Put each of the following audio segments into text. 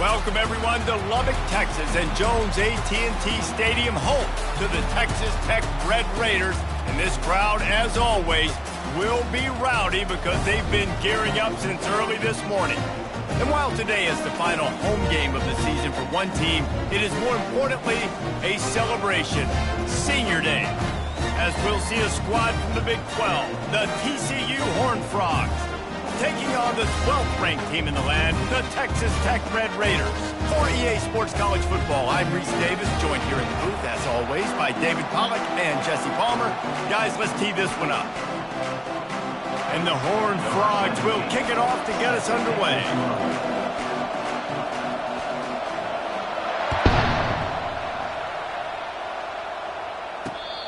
Welcome, everyone, to Lubbock, Texas, and Jones AT&T Stadium, home to the Texas Tech Red Raiders. And this crowd, as always, will be rowdy because they've been gearing up since early this morning. And while today is the final home game of the season for one team, it is more importantly a celebration, Senior Day, as we'll see a squad from the Big 12, the TCU Horned Frogs, taking on the 12th-ranked team in the land, the Texas Tech Red Raiders. For EA Sports College Football, I'm Reese Davis, joined here in the booth, as always, by David Pollack and Jesse Palmer. Guys, let's tee this one up. And the Horned Frogs will kick it off to get us underway.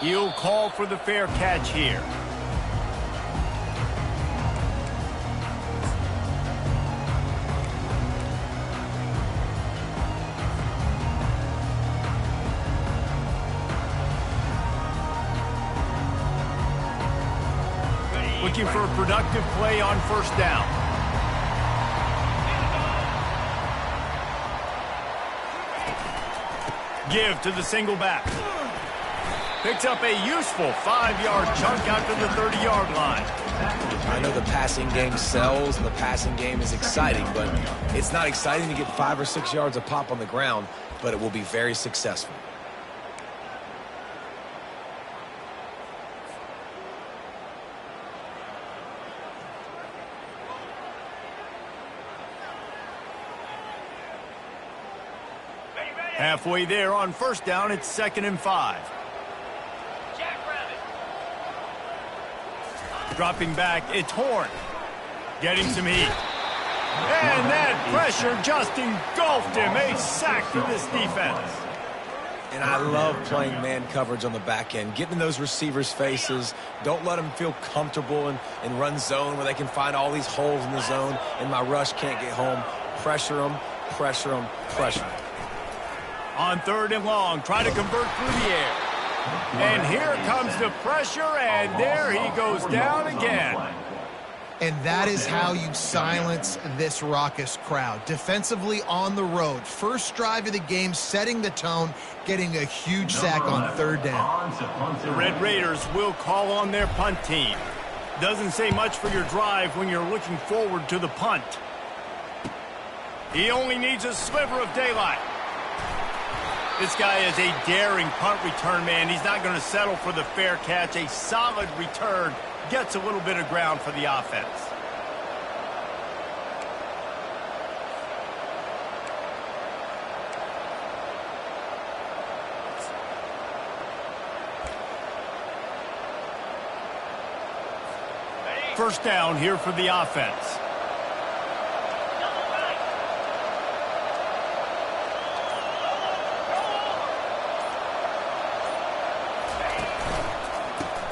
He'll call for the fair catch here. Looking for a productive play on first down. Give to the single back. Picks up a useful 5-yard chunk out to the 30-yard line. I know the passing game sells and the passing game is exciting, but it's not exciting to get 5 or 6 yards a pop on the ground, but it will be very successful. Halfway there on first down, it's 2nd and 5. Dropping back, it's Horn. Getting some heat. And that pressure just engulfed him. A sack for this defense. And I love playing man coverage on the back end. Getting in those receivers' faces. Don't let them feel comfortable in run zone where they can find all these holes in the zone and my rush can't get home. Pressure them, pressure them, pressure them. On 3rd and long, try to convert through the air. And here comes the pressure, and there he goes down again. And that is how you silence this raucous crowd. Defensively on the road. First drive of the game, setting the tone, getting a huge sack on 3rd down. The Red Raiders will call on their punt team. Doesn't say much for your drive when you're looking forward to the punt. He only needs a sliver of daylight. This guy is a daring punt return man. He's not going to settle for the fair catch. A solid return gets a little bit of ground for the offense. First down here for the offense.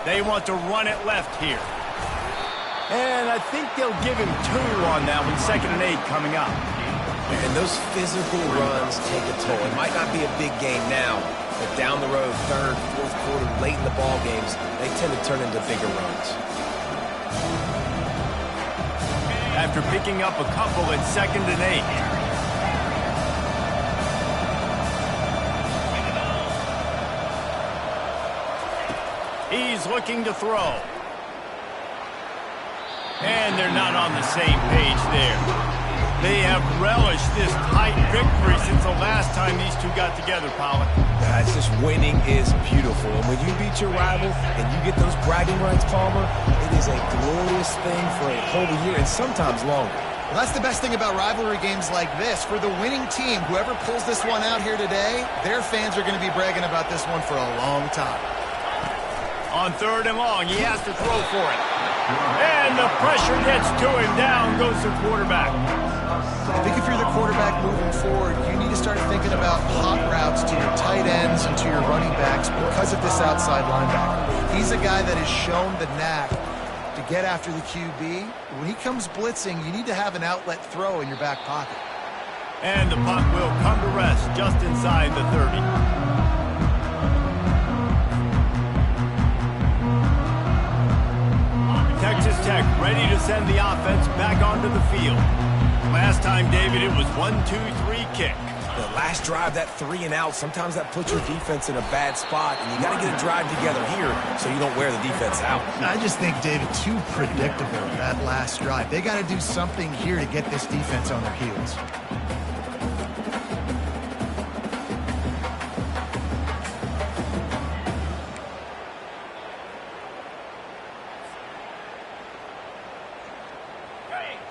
They want to run it left here. And I think they'll give him 2 on that one. 2nd and 8 coming up. And those physical runs take a toll. It might not be a big game now, but down the road, 3rd, 4th quarter, late in the ball games, they tend to turn into bigger runs. After picking up a couple at 2nd and 8. He's looking to throw. And they're not on the same page there. They have relished this tight victory since the last time these two got together, Pollack. Yeah, it's just winning is beautiful. And when you beat your rival and you get those bragging rights, Palmer, it is a glorious thing for a whole year and sometimes longer. Well, that's the best thing about rivalry games like this. For the winning team, whoever pulls this one out here today, their fans are going to be bragging about this one for a long time. On 3rd and long, he has to throw for it. And the pressure gets to him. Down goes the quarterback. I think if you're the quarterback moving forward, you need to start thinking about hot routes to your tight ends and to your running backs because of this outside linebacker. He's a guy that has shown the knack to get after the QB. When he comes blitzing, you need to have an outlet throw in your back pocket. And the punt will come to rest just inside the 30. Texas Tech ready to send the offense back onto the field. Last time, David, it was 1-2-3 kick. The last drive, that 3 and out, sometimes that puts your defense in a bad spot, and you got to get a drive together here so you don't wear the defense out. I just think, David, too predictable, that last drive. They got to do something here to get this defense on their heels.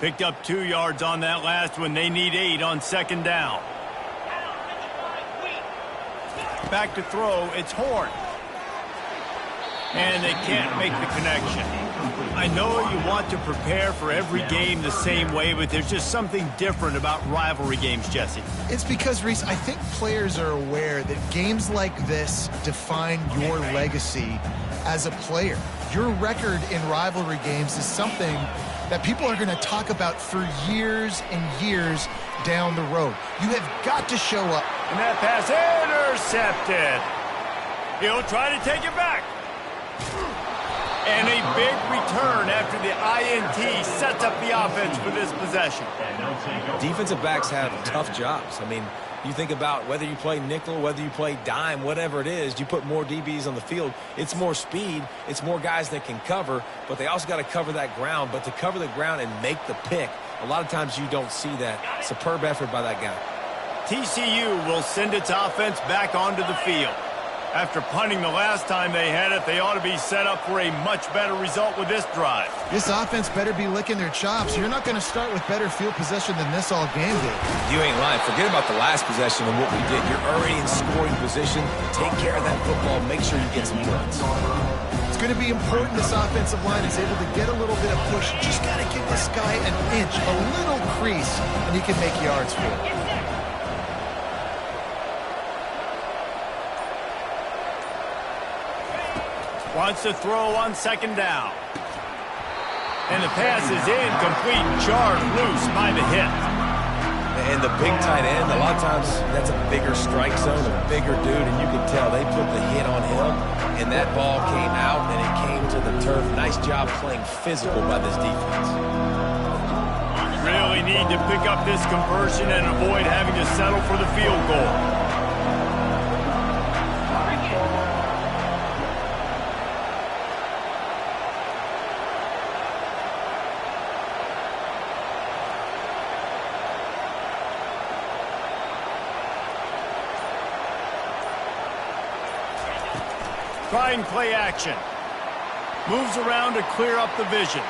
Picked up 2 yards on that last one. They need 8 on second down. Back to throw. It's Horn. And they can't make the connection. I know you want to prepare for every game the same way, but there's just something different about rivalry games, Jesse. It's because, Reese, I think players are aware that games like this define your legacy as a player. Your record in rivalry games is something that people are going to talk about for years and years down the road. You have got to show up. And that pass intercepted. He'll try to take it back. And a big return after the INT sets up the offense for this possession. Defensive backs have tough jobs. I mean, you think about whether you play nickel, whether you play dime, whatever it is, you put more DBs on the field. It's more speed. It's more guys that can cover, but they also got to cover that ground. But to cover the ground and make the pick, a lot of times you don't see that. Superb effort by that guy. TCU will send its offense back onto the field. After punting the last time they had it, they ought to be set up for a much better result with this drive. This offense better be licking their chops. You're not going to start with better field possession than this all game did. You ain't lying. Forget about the last possession and what we did. You're already in scoring position. Take care of that football. Make sure you get some points. It's going to be important this offensive line is able to get a little bit of push. Just got to give this guy an inch, a little crease, and he can make yards for it. Wants to throw on second down. And the pass is incomplete, jarred loose by the hit. And the big tight end, a lot of times that's a bigger strike zone, a bigger dude, and you can tell they put the hit on him, and that ball came out, and it came to the turf. Nice job playing physical by this defense. Really need to pick up this conversion and avoid having to settle for the field goal. Trying play action. Moves around to clear up the vision.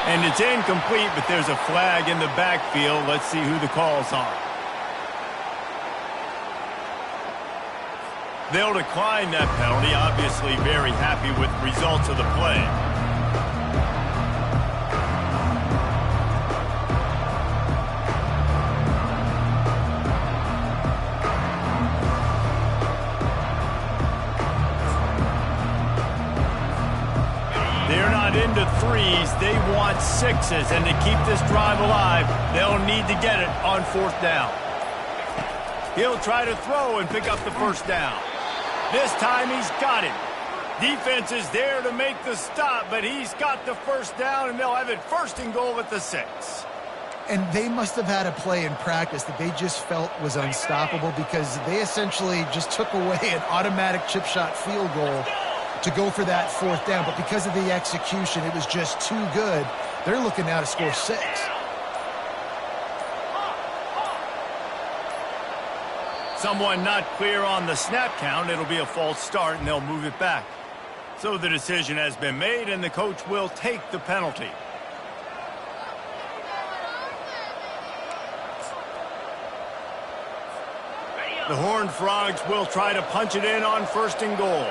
And it's incomplete, but there's a flag in the backfield. Let's see who the call's on. They'll decline that penalty. Obviously very happy with the results of the play. Into threes, they want sixes, and to keep this drive alive, they'll need to get it on fourth down. He'll try to throw and pick up the first down. This time he's got it. Defense is there to make the stop, but he's got the first down, and they'll have it first and goal at the 6. And they must have had a play in practice that they just felt was unstoppable because they essentially just took away an automatic chip shot field goal to go for that fourth down, but because of the execution, it was just too good. They're looking now to score 6. Someone not clear on the snap count. It'll be a false start, and they'll move it back. So the decision has been made, and the coach will take the penalty. The Horned Frogs will try to punch it in on first and goal.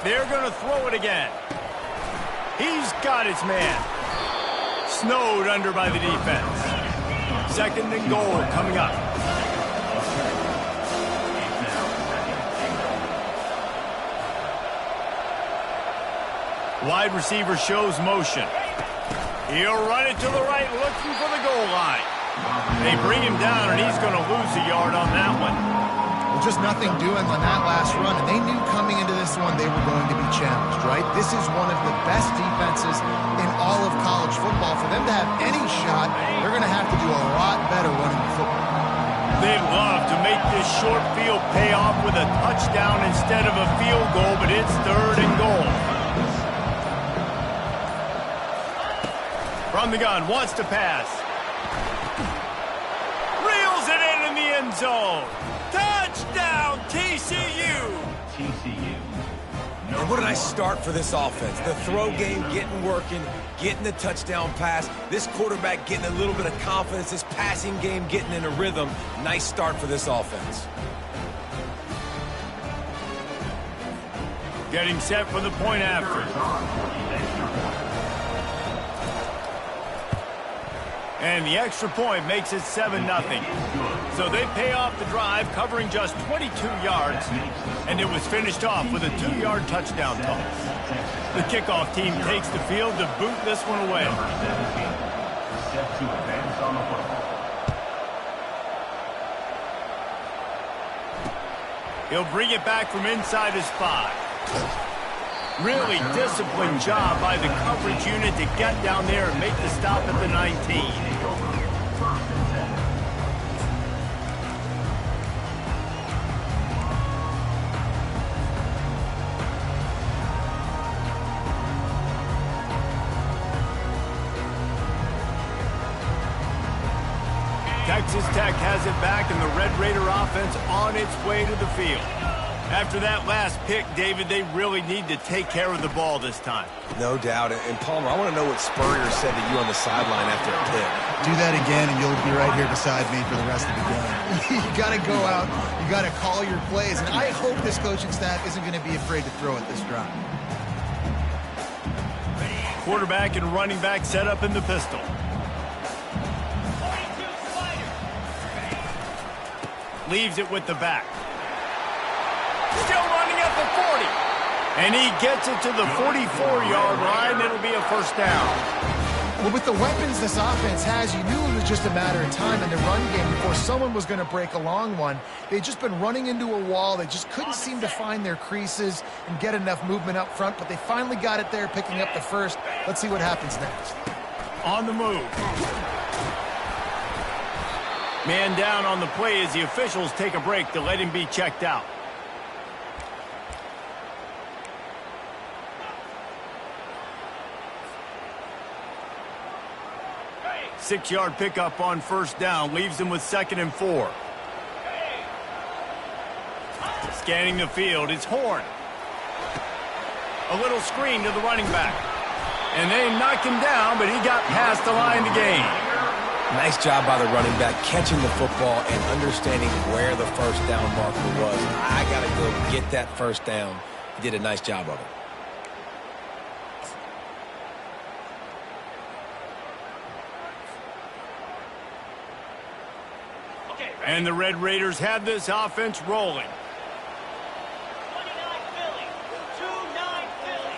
They're going to throw it again. He's got his man. Snowed under by the defense. Second and goal coming up. Wide receiver shows motion. He'll run it to the right, looking for the goal line. They bring him down, and he's going to lose a yard on that one. Just nothing doing on that last run, and they knew coming into this one they were going to be challenged. right? This is one of the best defenses in all of college football. For them to have any shot, they're going to have to do a lot better running the football. They'd love to make this short field pay off with a touchdown instead of a field goal, but it's 3rd and goal. From the gun, wants to pass. Reels it in the end zone. Touchdown, TCU! TCU. And what a nice start for this offense. The throw game getting working, getting the touchdown pass. This quarterback getting a little bit of confidence. This passing game getting in a rhythm. Nice start for this offense. Getting set for the point after. And the extra point makes it 7-0. So they pay off the drive, covering just 22 yards, and it was finished off with a 2-yard touchdown toss. The kickoff team takes the field to boot this one away. He'll bring it back from inside his 5. Really disciplined job by the coverage unit to get down there and make the stop at the 19. Texas Tech has it back, and the Red Raider offense on its way to the field. After that last pick, David, they really need to take care of the ball this time. No doubt. And Palmer, I want to know what Spurrier said to you on the sideline after a pick. Do that again, and you'll be right here beside me for the rest of the game. You got to go out. You got to call your plays. And I hope this coaching staff isn't going to be afraid to throw at this drive. Quarterback and running back set up in the pistol. Leaves it with the back. Still running at the 40. And he gets it to the 44-yard line. It'll be a first down. Well, with the weapons this offense has, you knew it was just a matter of time in the run game before someone was going to break a long one. They'd just been running into a wall. They just couldn't seem to find their creases and get enough movement up front, but they finally got it there, picking up the first. Let's see what happens next. On the move. Man down on the play as the officials take a break to let him be checked out. Six-yard pickup on first down leaves him with 2nd and 4. Scanning the field, it's Horn. A little screen to the running back. And they knock him down, but he got past the line to gain. Nice job by the running back catching the football and understanding where the first down marker was. I got to go get that first down. He did a nice job of it. And the Red Raiders have this offense rolling. 29 Philly. 2-9 Philly.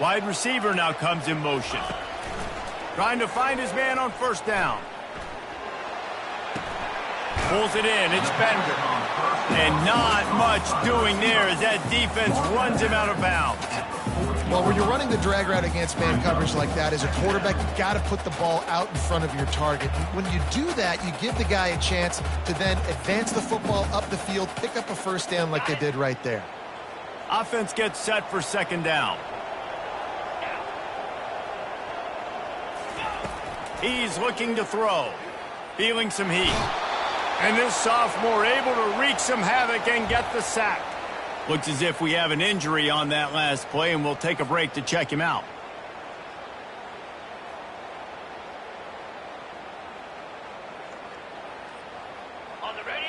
Wide receiver now comes in motion. Trying to find his man on first down. Pulls it in. It's Bender. And not much doing there as that defense runs him out of bounds. Well, when you're running the drag route against man coverage like that, as a quarterback, you've got to put the ball out in front of your target. When you do that, you give the guy a chance to then advance the football up the field, pick up a first down like they did right there. Offense gets set for 2nd down. He's looking to throw. Feeling some heat. And this sophomore able to wreak some havoc and get the sack. Looks as if we have an injury on that last play, and we'll take a break to check him out.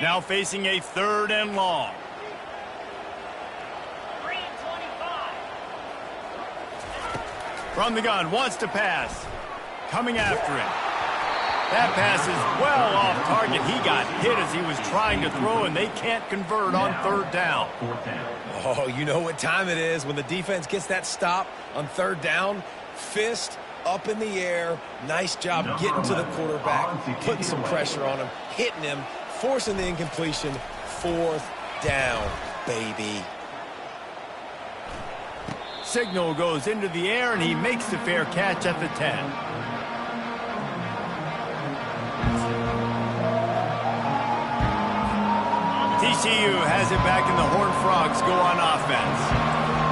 Now facing a 3rd and long. 3 and 25. From the gun, wants to pass. Coming after him. That pass is well off target. He got hit as he was trying to throw, and they can't convert on 3rd down. Oh, you know what time it is when the defense gets that stop on 3rd down. Fist up in the air. Nice job getting to the quarterback, putting some pressure on him, hitting him, forcing the incompletion. 4th down, baby. signal goes into the air, and he makes the fair catch at the 10. TCU has it back, and the Horned Frogs go on offense.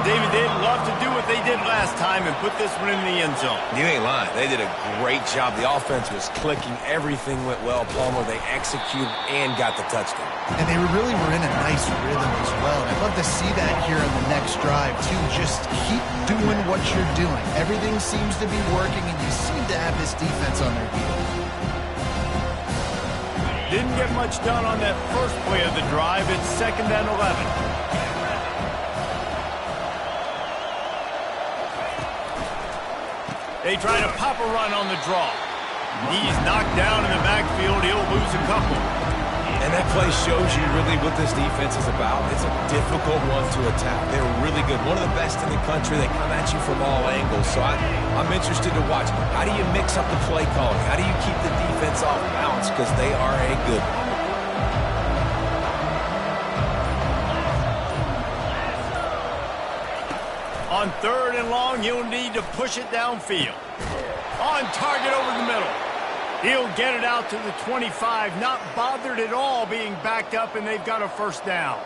David, they'd love to do what they did last time and put this one in the end zone. You ain't lying. They did a great job. The offense was clicking. Everything went well, Palmer. They executed and got the touchdown. And they really were in a nice rhythm as well. And I'd love to see that here on the next drive, too. Just keep doing what you're doing. Everything seems to be working, and you seem to have this defense on their heels. Didn't get much done on that first play of the drive. It's 2nd and 11. They try to pop a run on the draw. He's knocked down in the backfield. He'll lose a couple. And that play shows you really what this defense is about. It's a difficult one to attack. They're really good. One of the best in the country. They come at you from all angles. So I'm interested to watch. How do you mix up the play calling? How do you keep the defense off balance? Because they are a good one. On 3rd and long, he'll need to push it downfield. On target over the middle. He'll get it out to the 25, not bothered at all being backed up, and they've got a 1st down.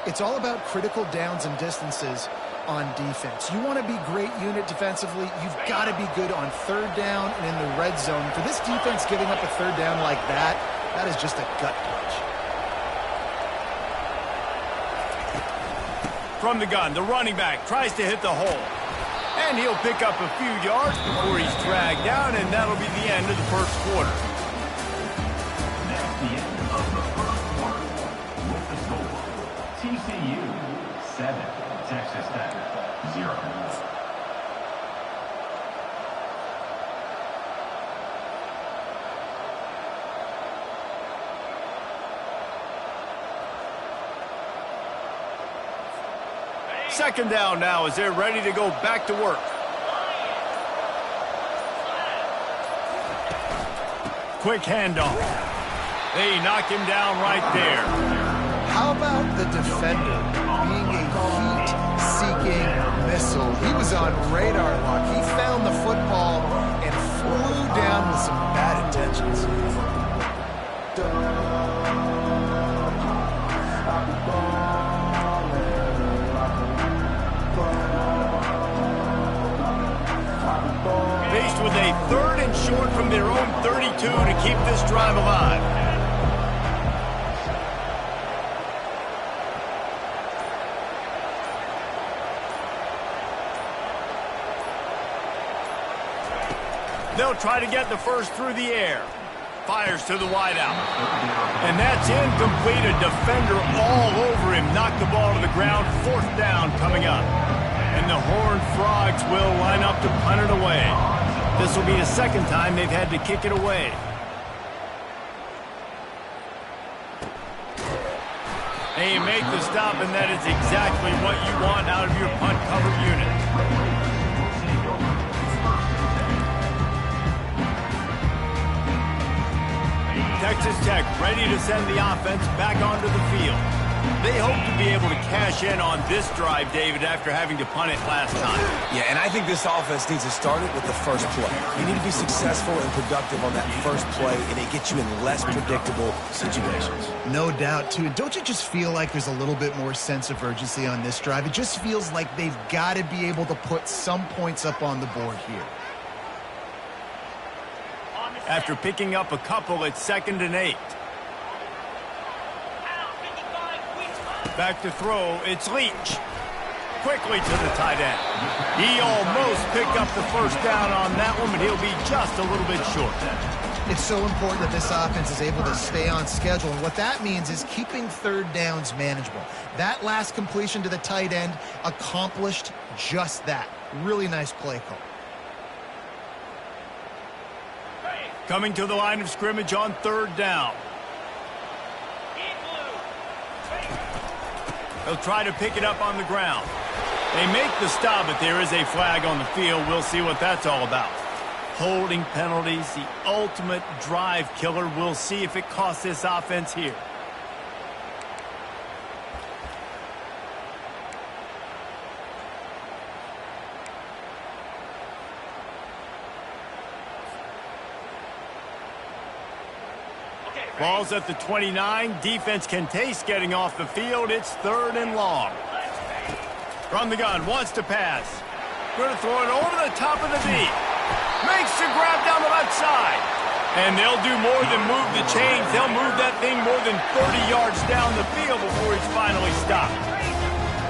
It's all about critical downs and distances on defense. You want to be great unit defensively, you've got to be good on 3rd down and in the red zone. For this defense giving up a 3rd down like that, that is just a gut punch. From the gun, the running back tries to hit the hole. And he'll pick up a few yards before he's dragged down, and that'll be the end of the first quarter. That's the end of the first quarter. With the score, TCU 7, Texas Tech 0. Second down now as they're ready to go back to work. Quick handoff. They knock him down right there. How about the defender being a heat-seeking missile? He was on radar lock. He found the football and flew down with some bad intentions. Faced with a 3rd and short from their own 32 to keep this drive alive. They'll try to get the first through the air. Fires to the wideout. And that's incomplete. A defender all over him. Knocked the ball to the ground. 4th down coming up. And the Horned Frogs will line up to punt it away. This will be the 2nd time they've had to kick it away. They make the stop, and that is exactly what you want out of your punt cover unit. Texas Tech ready to send the offense back onto the field. They hope to be able to cash in on this drive, David, after having to punt it last time. Yeah, and I think this offense needs to start it with the first play. You need to be successful and productive on that first play, and it gets you in less predictable situations. No doubt, too. And don't you just feel like there's a little bit more sense of urgency on this drive? It just feels like they've got to be able to put some points up on the board here. After picking up a couple, it's 2nd and 8. Back to throw, it's Leach. Quickly to the tight end. He almost picked up the 1st down on that one, but he'll be just a little bit short. It's so important that this offense is able to stay on schedule, and what that means is keeping 3rd downs manageable. That last completion to the tight end accomplished just that. Really nice play call. Coming to the line of scrimmage on 3rd down. They'll try to pick it up on the ground. They make the stop, but there is a flag on the field. We'll see what that's all about. Holding penalties, the ultimate drive killer. We'll see if it costs this offense here. Ball's at the 29. Defense can taste getting off the field. It's 3rd and long. From the gun, wants to pass. Going to throw it over the top of the knee. Makes the grab down the left side. And they'll do more than move the chains. They'll move that thing more than 30 yards down the field before he's finally stopped.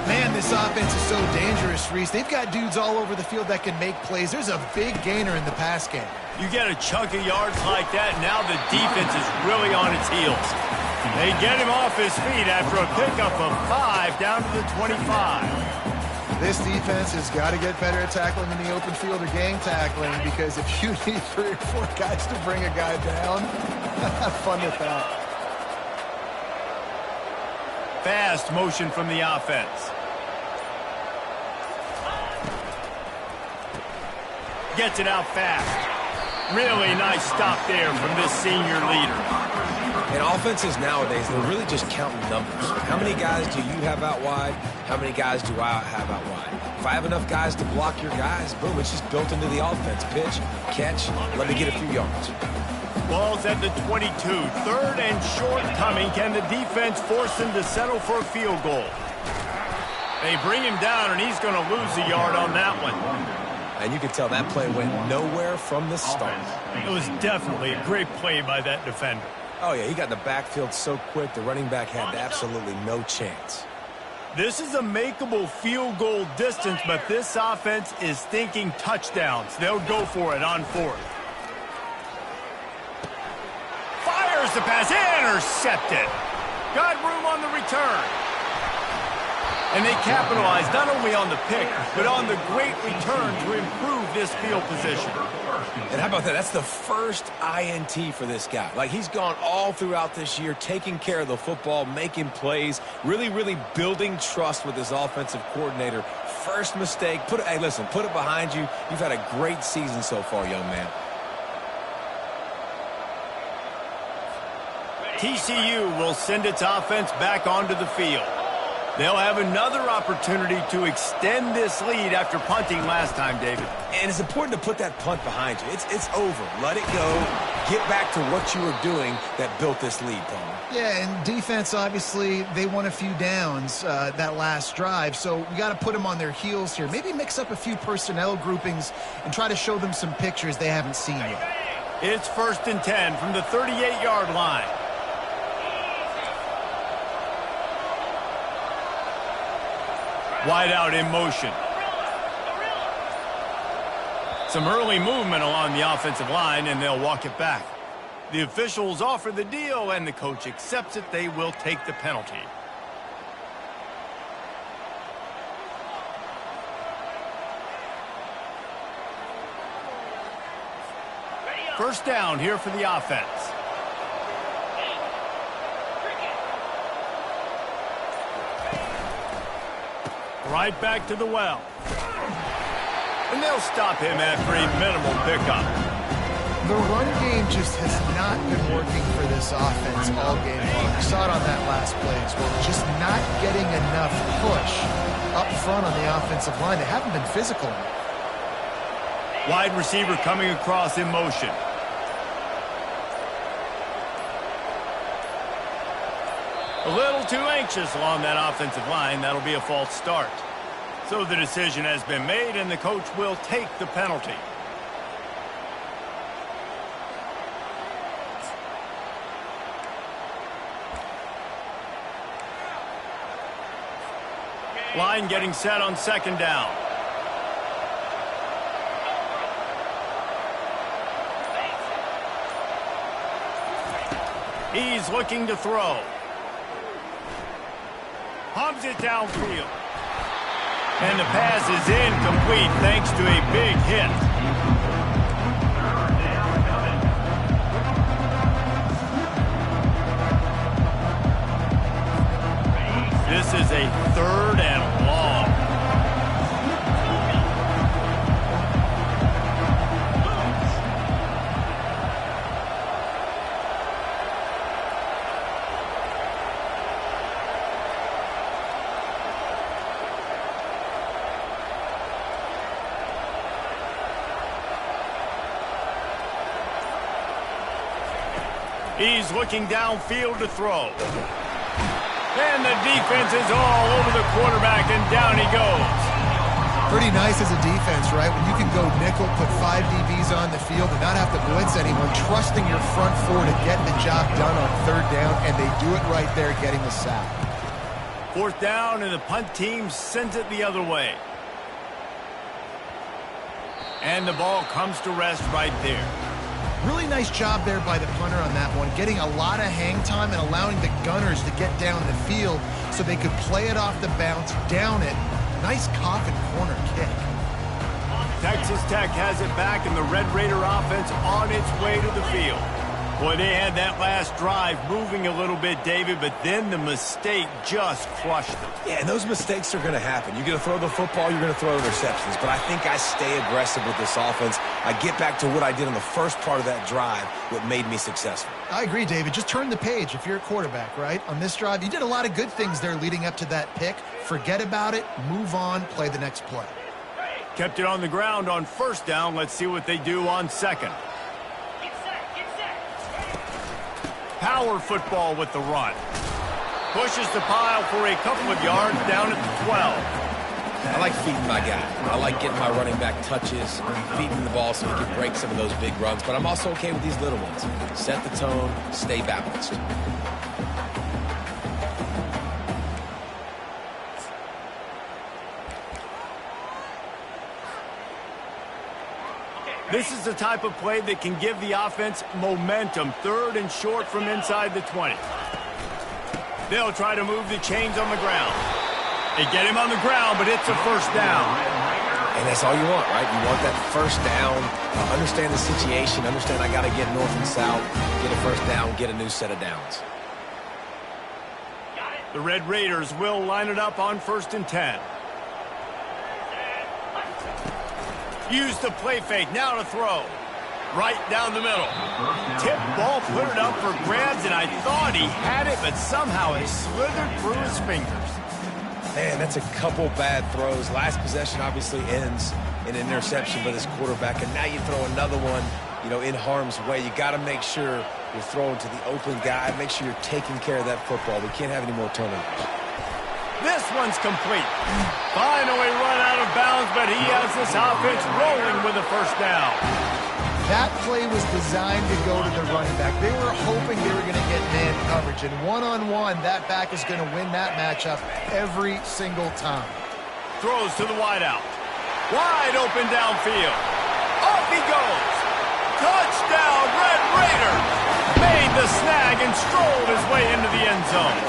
Man, this offense is so dangerous, Reese. They've got dudes all over the field that can make plays. There's a big gainer in the pass game. You get a chunk of yards like that, now the defense is really on its heels. They get him off his feet after a pickup of 5 down to the 25. This defense has got to get better at tackling in the open field or gang tackling, because if you need 3 or 4 guys to bring a guy down, have fun with that. Fast motion from the offense. Gets it out fast. Really nice stop there from this senior leader. And offenses nowadays, they're really just counting numbers. How many guys do you have out wide? How many guys do I have out wide? If I have enough guys to block your guys, boom, it's just built into the offense. Pitch, catch, let me get a few yards. Ball's at the 22. 3rd and short coming. Can the defense force him to settle for a field goal? They bring him down, and he's going to lose a yard on that one. And you can tell that play went nowhere from the start. It was definitely a great play by that defender. Oh, yeah, he got in the backfield so quick, the running back had absolutely no chance. This is a makeable field goal distance, but this offense is thinking touchdowns. They'll go for it on 4th. Fires the pass, intercepted. Got room on the return. And they capitalized not only on the pick, but on the great return to improve this field position. And how about that? That's the first INT for this guy. Like, he's gone all throughout this year, taking care of the football, making plays, really building trust with his offensive coordinator. First mistake, hey, listen, put it behind you. You've had a great season so far, young man. TCU will send its offense back onto the field. They'll have another opportunity to extend this lead after punting last time, David. And it's important to put that punt behind you. It's over. Let it go. Get back to what you were doing that built this lead, Palmer. Yeah, and defense, obviously, they won a few downs that last drive, so we got to put them on their heels here. Maybe mix up a few personnel groupings and try to show them some pictures they haven't seen yet. It's 1st and 10 from the 38-yard line. Wide out in motion. Some early movement along the offensive line, and they'll walk it back. The officials offer the deal, and the coach accepts it. They will take the penalty. First down here for the offense. Right back to the well. And they'll stop him after a minimal pickup. The run game just has not been working for this offense all game long. We saw it on that last play as well. Just not getting enough push up front on the offensive line. They haven't been physical enough. Wide receiver coming across in motion. A little too anxious along that offensive line. That'll be a false start. So the decision has been made, and the coach will take the penalty. Line getting set on 2nd down. He's looking to throw. Pumps it downfield. And the pass is incomplete thanks to a big hit. This is a 3rd and long. He's looking downfield to throw. And the defense is all over the quarterback, and down he goes. Pretty nice as a defense, right? When you can go nickel, put 5 DBs on the field and not have to blitz anyone, trusting your front four to get the job done on 3rd down, and they do it right there, getting the sack. 4th down, and the punt team sends it the other way. And the ball comes to rest right there. Really nice job there by the punter on that one, getting a lot of hang time and allowing the gunners to get down the field so they could play it off the bounce, down it. Nice coffin corner kick. Texas Tech has it back, and the Red Raider offense on its way to the field. Boy, they had that last drive moving a little bit, David, but then the mistake just crushed them. Yeah, and those mistakes are going to happen. You're going to throw the football, you're going to throw interceptions. But I think I stay aggressive with this offense. I get back to what I did on the first part of that drive, what made me successful. I agree, David. Just turn the page if you're a quarterback, right? On this drive, you did a lot of good things there leading up to that pick. Forget about it, move on, play the next play. Kept it on the ground on 1st down. Let's see what they do on 2nd. Power football with the run. Pushes the pile for a couple of yards down at the 12. I like feeding my guy. I like getting my running back touches, feeding the ball so he can break some of those big runs. But I'm also okay with these little ones. Set the tone, stay balanced. This is the type of play that can give the offense momentum. 3rd and short from inside the 20. They'll try to move the chains on the ground. They get him on the ground, but it's a 1st down. And that's all you want, right? You want that 1st down, understand the situation, understand I got to get north and south, get a 1st down, get a new set of downs. The Red Raiders will line it up on 1st and 10. Use the play fake, now to throw. Right down the middle. Tip ball, put it up for grabs, and I thought he had it, but somehow it slithered through his fingers. Man, that's a couple bad throws. Last possession obviously ends in an interception by this quarterback, and now you throw another one, in harm's way. You got to make sure you're throwing to the open guy. Make sure you're taking care of that football. We can't have any more turnovers. This one's complete. Finally run out of bounds, but he has this offense rolling with a 1st down. That play was designed to go to the running back. They were hoping they were going to get man coverage, and one-on-one, that back is going to win that matchup every single time. Throws to the wideout. Wide open downfield. Off he goes. Touchdown, Red Raider. Made the snag and strolled his way into the end zone.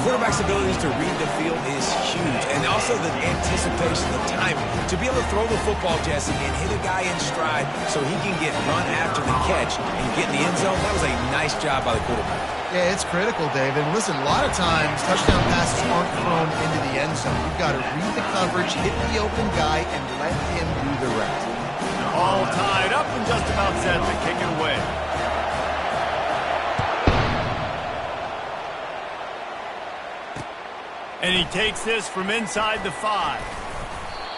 Quarterback's abilities to read the field is huge, and also the anticipation, the timing. To be able to throw the football, Jesse, and hit a guy in stride so he can get run after the catch and get in the end zone, that was a nice job by the quarterback. Yeah, it's critical, David. Listen, a lot of times touchdown passes aren't thrown into the end zone. You've got to read the coverage, hit the open guy, and let him do the rest. All tied up and just about set to kick it away. And he takes this from inside the 5.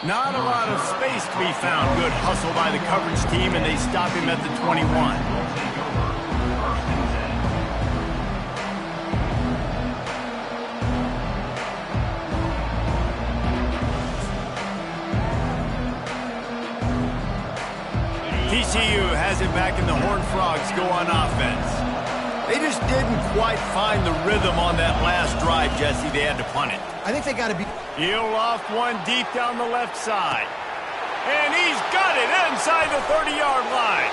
Not a lot of space to be found. Good hustle by the coverage team, and they stop him at the 21. TCU has it back, and the Horned Frogs go on offense. They just didn't quite find the rhythm on that last drive, Jesse. They had to punt it. I think they got to be... He'll loft one deep down the left side. And he's got it inside the 30-yard line.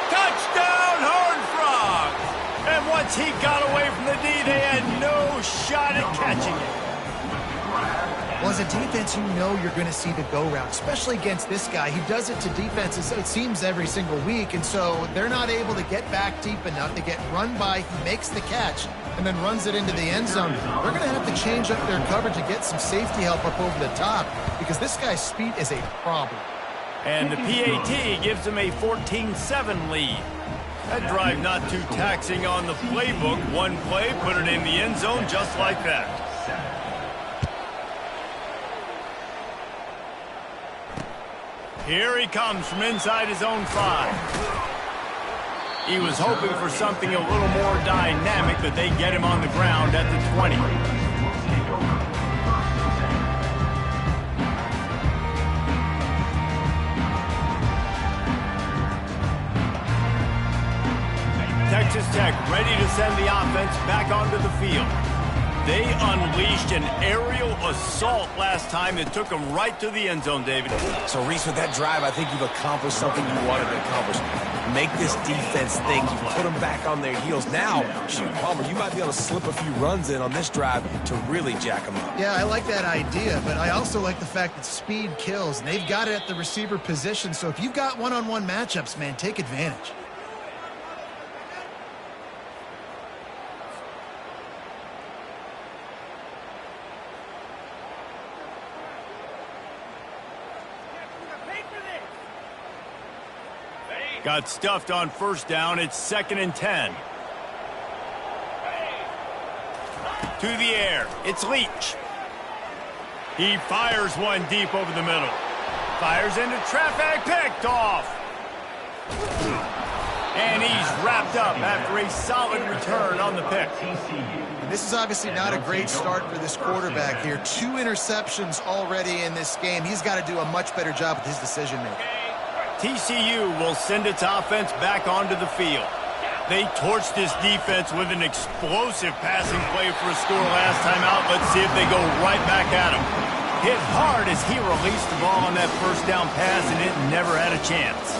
Touchdown, Horned Frogs! And once he got away from the D, they had no shot at catching it. Well, as a defense, you know you're going to see the go route, especially against this guy. He does it to defenses, it seems, every single week, and so they're not able to get back deep enough. They get run by, he makes the catch, and then runs it into the end zone. They're going to have to change up their coverage and get some safety help up over the top because this guy's speed is a problem. And the PAT gives them a 14-7 lead. That drive not too taxing on the playbook. One play, put it in the end zone just like that. Here he comes from inside his own 5. He was hoping for something a little more dynamic, but they get him on the ground at the 20. Texas Tech ready to send the offense back onto the field. They unleashed an aerial assault last time that took them right to the end zone, David. So, Reese, with that drive, I think you've accomplished something you wanted to accomplish. Make this defense think. You put them back on their heels. Now, shoot, Palmer, you might be able to slip a few runs in on this drive to really jack them up. Yeah, I like that idea, but I also like the fact that speed kills, and they've got it at the receiver position. So if you've got one-on-one matchups, man, take advantage. Got stuffed on first down. It's 2nd and 10. To the air. It's Leach. He fires one deep over the middle. Fires into traffic. Picked off. And he's wrapped up after a solid return on the pick. And this is obviously not a great start for this quarterback here. 2 interceptions already in this game. He's got to do a much better job with his decision-making. TCU will send its offense back onto the field. They torched this defense with an explosive passing play for a score last time out. Let's see if they go right back at him. Hit hard as he released the ball on that first down pass, and it never had a chance.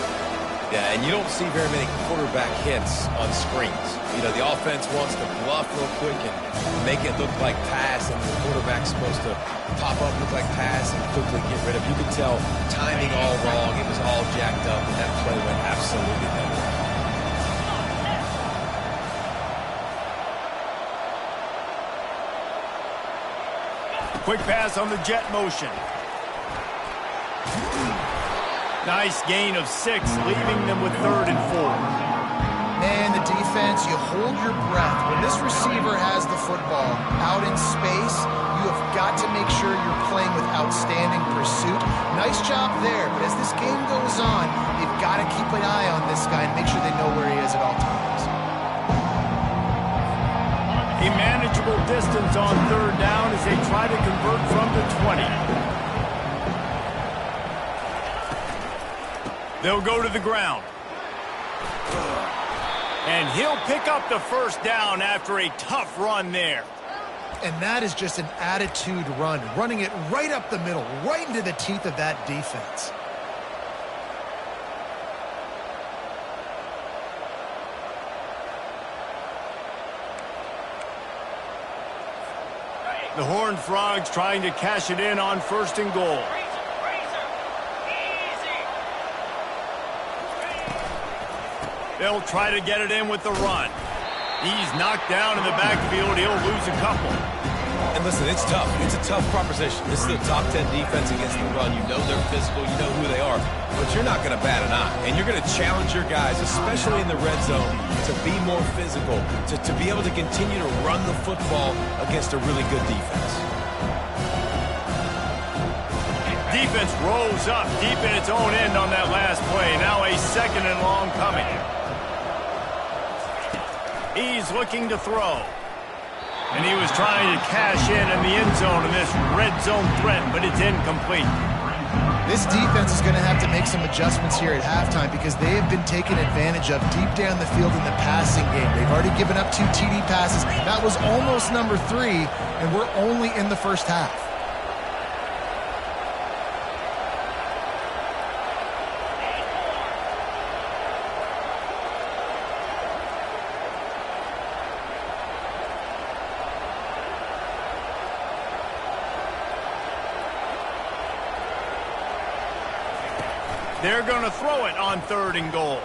Yeah, and you don't see very many quarterback hits on screens. You know, the offense wants to bluff real quick and make it look like pass, and the quarterback's supposed to pop up, look like pass, and quickly get rid of it. You could tell timing all wrong. It was all jacked up, and that play went absolutely nowhere. Quick pass on the jet motion. Nice gain of 6, leaving them with 3rd and 4. Man, the defense, you hold your breath. When this receiver has the football out in space, you have got to make sure you're playing with outstanding pursuit. Nice job there, but as this game goes on, you've got to keep an eye on this guy and make sure they know where he is at all times. A manageable distance on 3rd down as they try to convert from the 20. They'll go to the ground. And he'll pick up the first down after a tough run there. And that is just an attitude run, running it right up the middle, right into the teeth of that defense. The Horned Frogs trying to cash it in on 1st and goal. They'll try to get it in with the run. He's knocked down in the backfield. He'll lose a couple. And listen, it's tough. It's a tough proposition. This is the top 10 defense against the run. You know they're physical. You know who they are. But you're not going to bat an eye. And you're going to challenge your guys, especially in the red zone, to be more physical, to be able to continue to run the football against a really good defense. Defense rolls up deep in its own end on that last play. Now a 2nd and long coming. He's looking to throw. And he was trying to cash in the end zone in this red zone threat, but it's incomplete. This defense is going to have to make some adjustments here at halftime because they have been taken advantage of deep down the field in the passing game. They've already given up 2 TD passes. That was almost number 3, and we're only in the first half. They're going to throw it on 3rd and goal.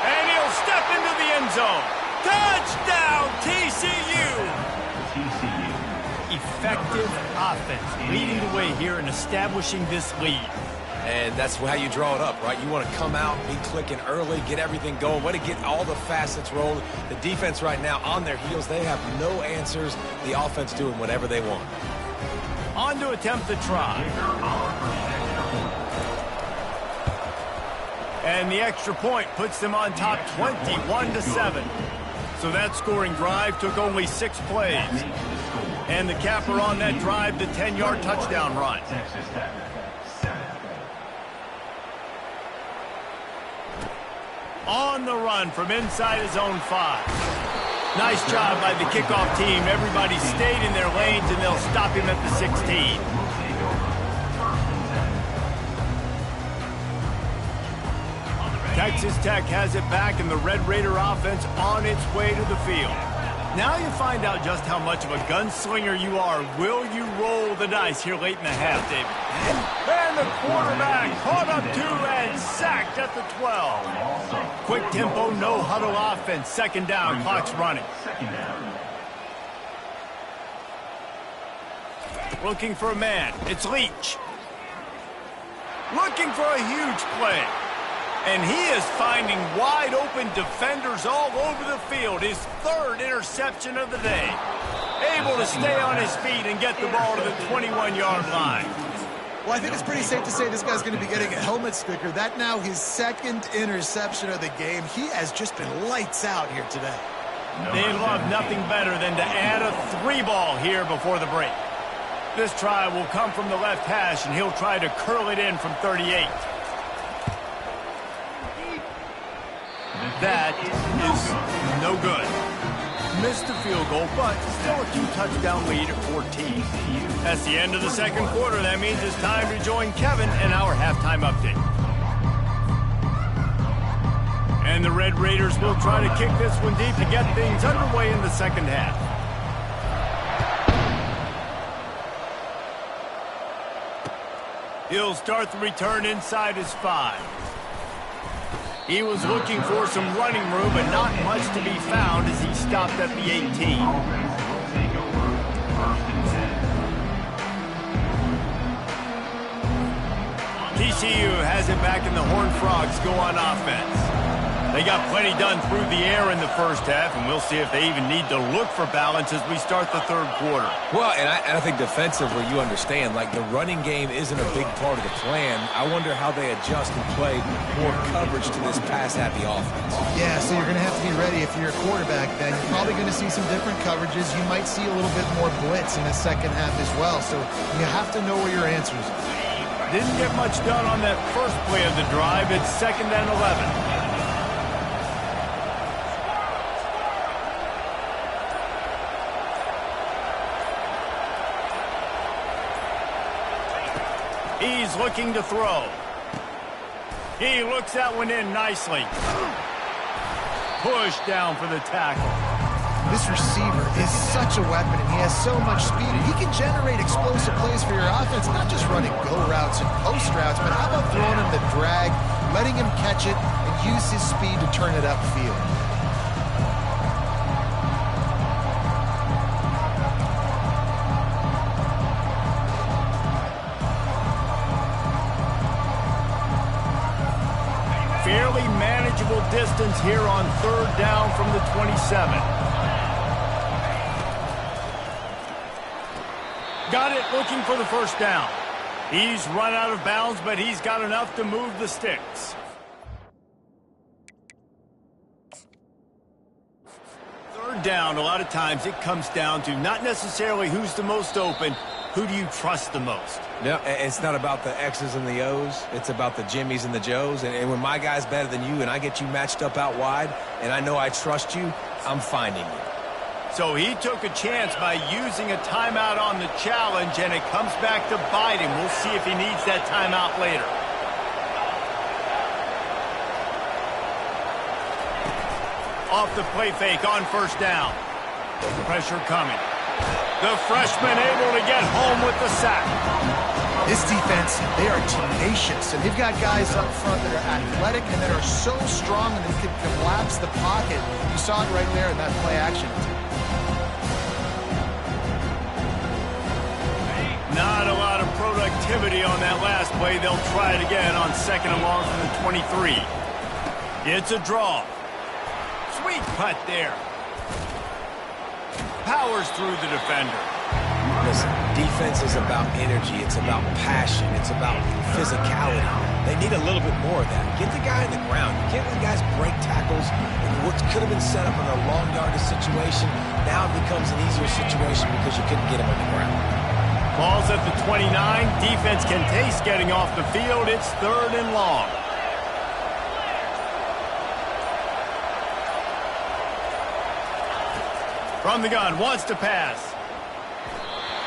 And he'll step into the end zone. Touchdown, TCU! TCU. Effective offense, leading the way here and establishing this lead. And that's how you draw it up, right? You want to come out, be clicking early, get everything going, way to get all the facets rolling. The defense right now on their heels, they have no answers. The offense doing whatever they want. On to attempt the try. And the extra point puts them on top 21-7. So that scoring drive took only 6 plays. And the capper on that drive, the 10-yard touchdown run. Texas Tech, 7. On the run from inside his own 5. Nice job by the kickoff team. Everybody stayed in their lanes, and they'll stop him at the 16. Texas Tech has it back, and the Red Raider offense on its way to the field. Now you find out just how much of a gunslinger you are. Will you roll the dice here late in the half, David? And the quarterback caught up to and sacked at the 12. Quick tempo, no huddle offense. Second down, clock's running. Looking for a man. It's Leach. Looking for a huge play. And he is finding wide-open defenders all over the field. His 3rd interception of the day. Able to stay on his feet and get the ball to the 21-yard line. Well, I think it's pretty safe to say this guy's going to be getting a helmet sticker. That now his 2nd interception of the game. He has just been lights out here today. They love nothing better than to add a 3-ball here before the break. This try will come from the left hash, and he'll try to curl it in from 38. That is no good. Missed the field goal, but still a 2-touchdown lead at 14. That's the end of the 2nd quarter. That means it's time to join Kevin in our halftime update. And the Red Raiders will try to kick this one deep to get things underway in the 2nd half. He'll start the return inside his 5. He was looking for some running room, but not much to be found as he stopped at the 18. TCU has it back, and the Horned Frogs go on offense. They got plenty done through the air in the 1st half, and we'll see if they even need to look for balance as we start the 3rd quarter. Well, and I think defensively, you understand, like the running game isn't a big part of the plan. I wonder how they adjust and play more coverage to this pass-happy offense. Yeah, so you're going to have to be ready if you're a quarterback then. You're probably going to see some different coverages. You might see a little bit more blitz in the 2nd half as well, so you have to know where your answers are. Didn't get much done on that first play of the drive. It's 2nd and 11. He's looking to throw. He looks that one in nicely. Push down for the tackle. This receiver is such a weapon, and he has so much speed. He can generate explosive plays for your offense, not just running go routes and post routes, but how about throwing him the drag, letting him catch it, and use his speed to turn it upfield. Fairly manageable distance here on 3rd down from the 27. Got it, looking for the 1st down. He's run out of bounds, but he's got enough to move the sticks. 3rd down, a lot of times it comes down to not necessarily who's the most open, who do you trust the most? No, it's not about the X's and the O's. It's about the Jimmies and the Joes. And when my guy's better than you and I get you matched up out wide and I know I trust you, I'm finding you. So he took a chance by using a timeout on the challenge, and it comes back to bite him. We'll see if he needs that timeout later. Off the play fake on 1st down. Pressure coming. The freshman able to get home with the sack. This defense, they are tenacious, and they've got guys up front that are athletic and that are so strong and they can collapse the pocket. You saw it right there in that play action. Not a lot of productivity on that last play. They'll try it again on 2nd and long from the 23. It's a draw. Sweet putt there. Powers through the defender. Listen, defense is about energy. It's about passion. It's about physicality. They need a little bit more of that. Get the guy in the ground. You can't let guys break tackles. And what could have been set up in a long yardage situation, now it becomes an easier situation because you couldn't get him on the ground. Ball's at the 29. Defense can taste getting off the field. It's 3rd and long. From the gun, wants to pass.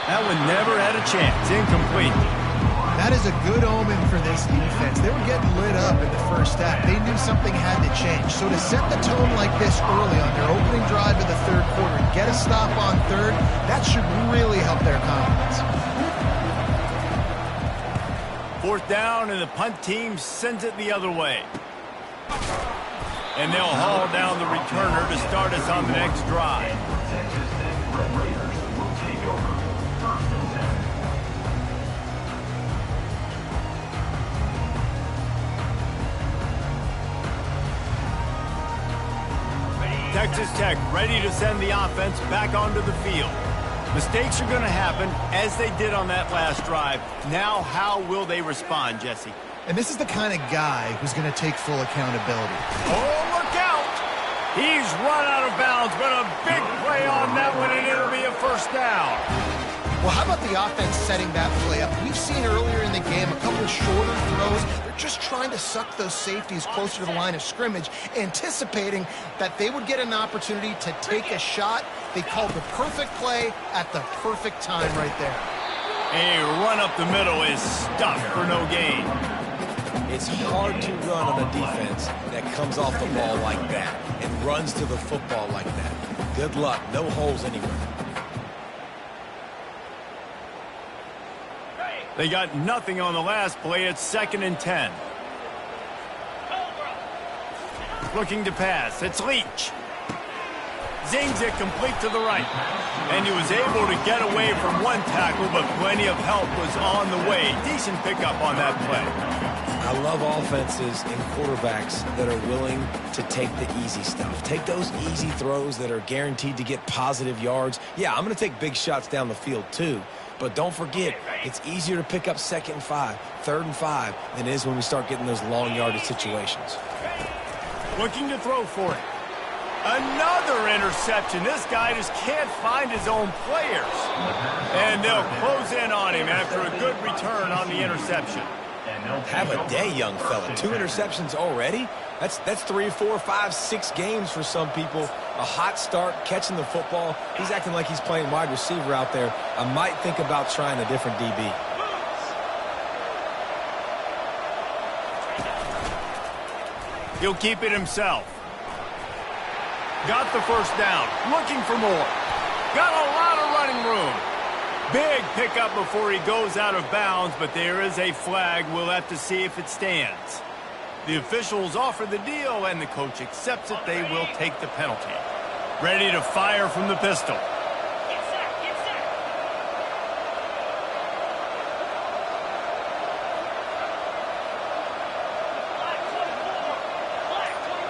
That one never had a chance. Incomplete. That is a good omen for this defense. They were getting lit up in the first half. They knew something had to change. So to set the tone like this early on their opening drive of the third quarter and get a stop on third, that should really help their confidence. 4th down, and the punt team sends it the other way. And they'll haul down the returner to start us on the next drive. Texas Tech Red Raiders will take over 1st and 10. Texas Tech ready to send the offense back onto the field. Mistakes are going to happen, as they did on that last drive. Now, how will they respond, Jesse? And this is the kind of guy who's going to take full accountability. Oh, look out! He's run out of bounds, but a big play on that one, and it'll be a 1st down. Well, how about the offense setting that play up? We've seen earlier in the game a couple shorter throws. They're just trying to suck those safeties closer to the line of scrimmage, anticipating that they would get an opportunity to take a shot. They called the perfect play at the perfect time right there. A run up the middle is stuffed for no gain. It's hard to run on a defense that comes off the ball like that and runs to the football like that. Good luck. No holes anywhere. They got nothing on the last play. It's 2nd and 10. Looking to pass. It's Leach. Zings it complete to the right. And he was able to get away from one tackle, but plenty of help was on the way. Decent pickup on that play. I love offenses and quarterbacks that are willing to take the easy stuff. Take those easy throws that are guaranteed to get positive yards. Yeah, I'm going to take big shots down the field too. But don't forget, it's easier to pick up 2nd and 5, 3rd and 5 than it is when we start getting those long yardage situations. Looking to throw for it. Another interception. This guy just can't find his own players. And they'll close in on him after a good return on the interception. Have a day, young fella. 2 interceptions already? That's 3, 4, 5, 6 games for some people. A hot start, catching the football. He's acting like he's playing wide receiver out there. I might think about trying a different DB. He'll keep it himself. Got the 1st down. Looking for more. Got a lot of running room. Big pickup before he goes out of bounds, but there is a flag. We'll have to see if it stands. The officials offer the deal, and the coach accepts it. They will take the penalty. Ready to fire from the pistol. Get set, get set. Black 24. Black 24.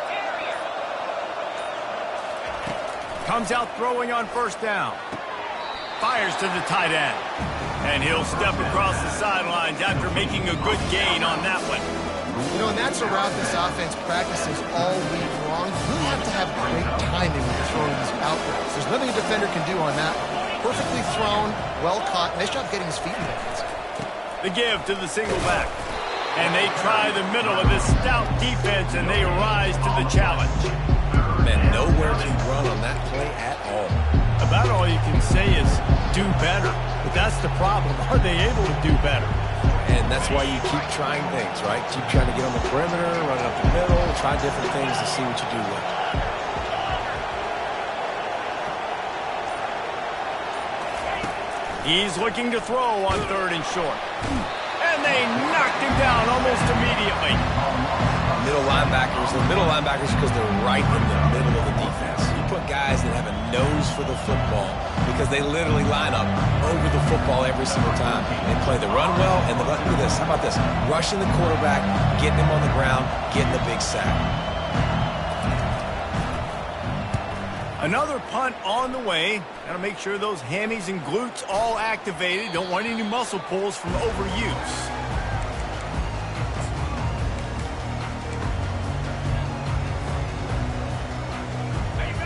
Carrier. Comes out throwing on 1st down. Fires to the tight end. And he'll step across the sidelines after making a good gain on that one. You know, and that's a route this offense practices all week long. You really have to have great timing when you're throwing these out routes. There's nothing a defender can do on that one. Perfectly thrown, well caught. Nice job getting his feet in bounds. The give to the single back. And they try the middle of this stout defense, and they rise to the challenge. Man, nowhere to run on that play at all. About all you can say is do better. But that's the problem. Are they able to do better? And that's why you keep trying things, right? Keep trying to get on the perimeter, run up the middle, try different things to see what you do with. He's looking to throw on 3rd and short. And they knocked him down almost immediately. Middle linebackers because they're right in the middle of the defense. You put guys that have a nose for the football because they literally line up over the football every single time. They play the run well, and look at this. How about this? Rushing the quarterback, getting him on the ground, getting the big sack. Another punt on the way. Got to make sure those hammies and glutes all activated. Don't want any muscle pulls from overuse.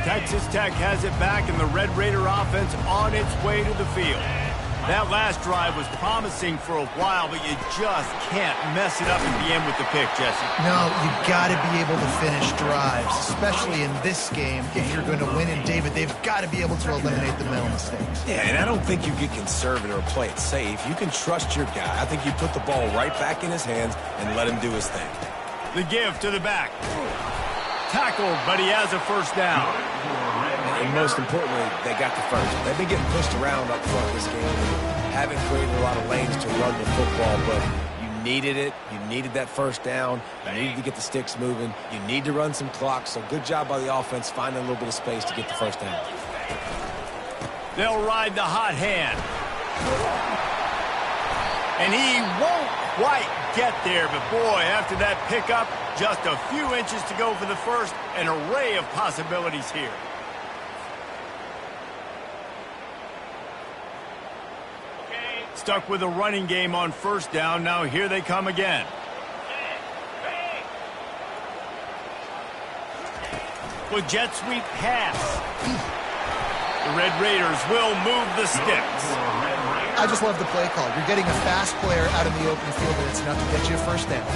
Texas Tech has it back, and the Red Raider offense on its way to the field. That last drive was promising for a while, but you just can't mess it up at the end with the pick, Jesse. No, you got to be able to finish drives, especially in this game. If you're going to win in David, they've got to be able to eliminate the mental mistakes. Yeah, and I don't think you get conservative or play it safe. You can trust your guy. I think you put the ball right back in his hands and let him do his thing. The give to the back. Tackled, but he has a first down. And most importantly, they got the first. They've been getting pushed around up front this game and haven't created a lot of lanes to run the football, but you needed it. You needed that first down. You needed to get the sticks moving. You need to run some clock, so good job by the offense finding a little bit of space to get the first down. They'll ride the hot hand. And he won't quite get there, but boy, after that pickup, just a few inches to go for the first. An array of possibilities here. Stuck with a running game on first down. Now here they come again. With jet sweep pass. The Red Raiders will move the sticks. I just love the play call. You're getting a fast player out in the open field, and it's enough to get you a first down.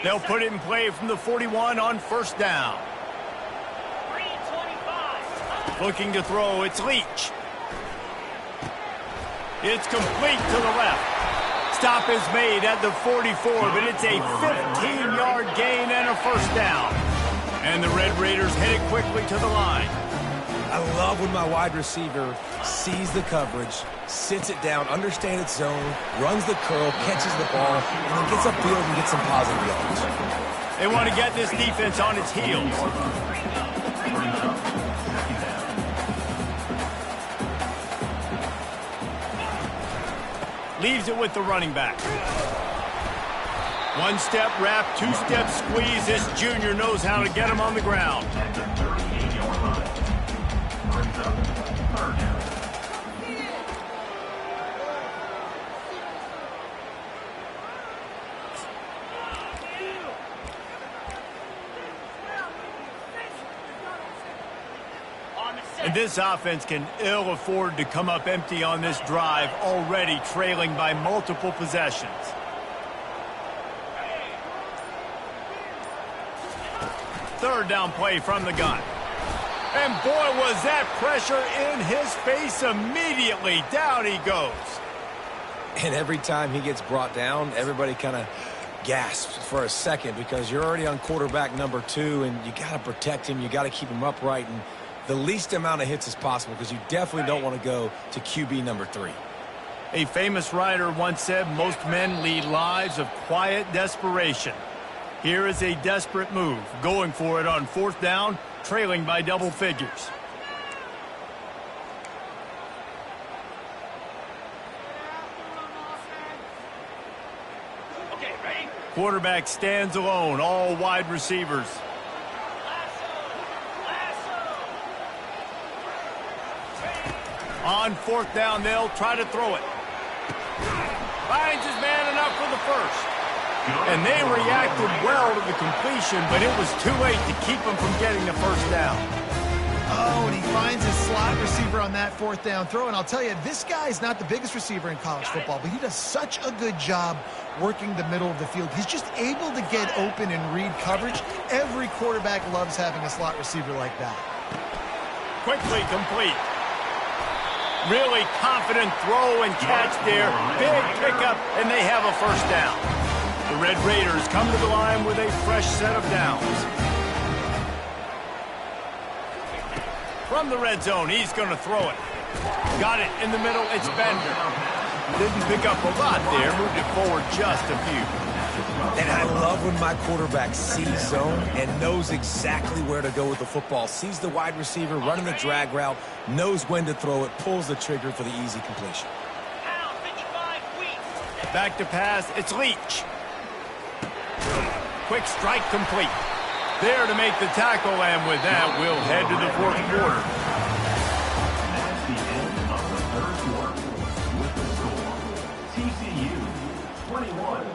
They'll put it in play from the 41 on first down. Looking to throw, it's Leach. It's complete to the left. Stop is made at the 44, but it's a 15-yard gain and a first down. And the Red Raiders headed quickly to the line. I love when my wide receiver sees the coverage, sits it down, understands its zone, runs the curl, catches the ball, and then gets upfield and gets some positive yards. They want to get this defense on its heels. Leaves it with the running back. One-step wrap, two-step squeeze. This junior knows how to get him on the ground. And this offense can ill afford to come up empty on this drive, already trailing by multiple possessions. Third down play from the gun. And boy, was that pressure in his face immediately. Down he goes. And every time he gets brought down, everybody kind of gasps for a second because you're already on quarterback number 2, and you got to protect him. You got to keep him upright and the least amount of hits as possible because you definitely don't want to go to QB number 3. A famous writer once said, most men lead lives of quiet desperation. Here is a desperate move, going for it on fourth down, trailing by double figures. Okay, ready? Quarterback stands alone, all wide receivers. On fourth down, they'll try to throw it. Finds his man enough for the first. And they reacted well to the completion, but it was too late to keep him from getting the first down. Oh, and he finds his slot receiver on that fourth down throw. And I'll tell you, this guy's not the biggest receiver in college football, but he does such a good job working the middle of the field. He's just able to get open and read coverage. Every quarterback loves having a slot receiver like that. Quickly complete. Really confident throw and catch there. Big pickup, and they have a first down. The Red Raiders come to the line with a fresh set of downs. From the red zone, he's going to throw it. Got it in the middle, it's Bender. Didn't pick up a lot there, moved it forward just a few. And I love when my quarterback sees zone and knows exactly where to go with the football. Sees the wide receiver running the drag route, knows when to throw it, pulls the trigger for the easy completion. Back to pass, it's Leach. Quick strike complete. there to make the tackle, and with that, we'll head to the fourth quarter. That's the end of the third quarter. With the score, TCU 21,